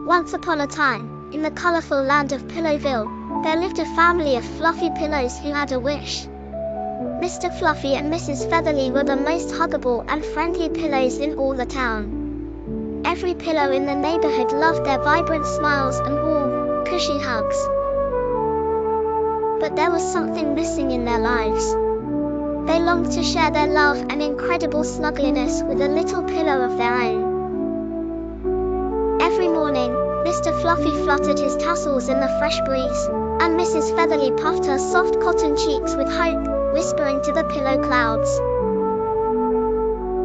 Once upon a time, in the colorful land of Pillowville, there lived a family of fluffy pillows who had a wish. Mr. Fluffy and Mrs. Featherly were the most huggable and friendly pillows in all the town. Every pillow in the neighborhood loved their vibrant smiles and warm, cushy hugs. But there was something missing in their lives. They longed to share their love and incredible snuggliness with a little pillow of their own. Every morning, Mr. Fluffy fluttered his tassels in the fresh breeze, and Mrs. Featherly puffed her soft cotton cheeks with hope, whispering to the pillow clouds.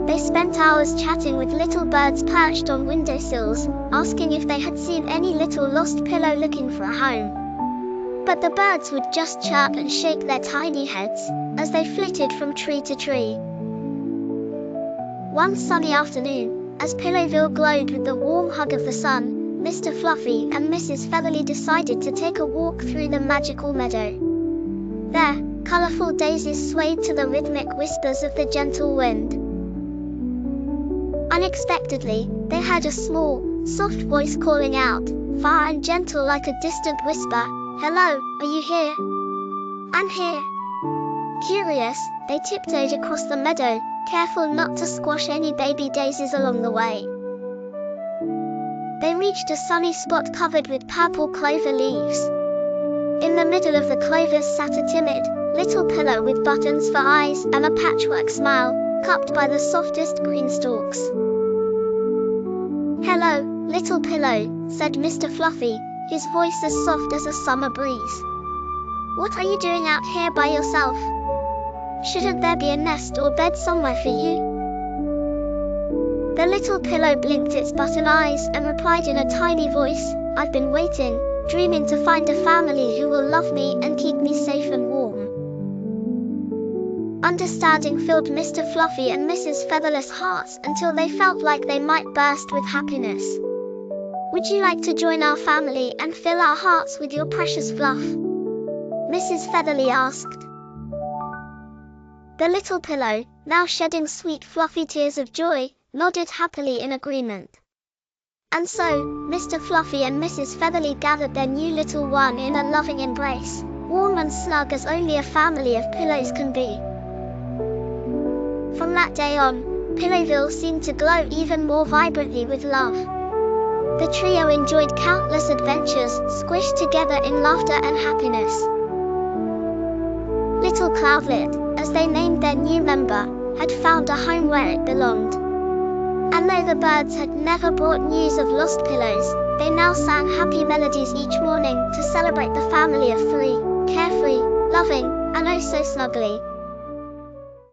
They spent hours chatting with little birds perched on windowsills, asking if they had seen any little lost pillow looking for a home. But the birds would just chirp and shake their tiny heads, as they flitted from tree to tree. One sunny afternoon, as Pillowville glowed with the warm hug of the sun, Mr. Fluffy and Mrs. Featherly decided to take a walk through the magical meadow. There, colorful daisies swayed to the rhythmic whispers of the gentle wind. Unexpectedly, they heard a small, soft voice calling out, far and gentle like a distant whisper, "Hello, are you here?" "I'm here." Curious, they tiptoed across the meadow, careful not to squash any baby daisies along the way. They reached a sunny spot covered with purple clover leaves. In the middle of the clovers sat a timid, little pillow with buttons for eyes and a patchwork smile, cupped by the softest green stalks. "Hello, little pillow," said Mr. Fluffy, his voice as soft as a summer breeze. "What are you doing out here by yourself? Shouldn't there be a nest or bed somewhere for you?" The little pillow blinked its button eyes and replied in a tiny voice, "I've been waiting, dreaming to find a family who will love me and keep me safe and warm." Understanding filled Mr. Fluffy and Mrs. Featherless hearts until they felt like they might burst with happiness. "Would you like to join our family and fill our hearts with your precious fluff?" Mrs. Featherly asked. The little pillow, now shedding sweet fluffy tears of joy, nodded happily in agreement. And so, Mr. Fluffy and Mrs. Featherly gathered their new little one in a loving embrace, warm and snug as only a family of pillows can be. From that day on, Pillowville seemed to glow even more vibrantly with love. The trio enjoyed countless adventures, squished together in laughter and happiness. Little Cloudlet, as they named their new member, had found a home where it belonged. And though the birds had never brought news of lost pillows, they now sang happy melodies each morning to celebrate the family of three, carefree, loving, and oh so snuggly.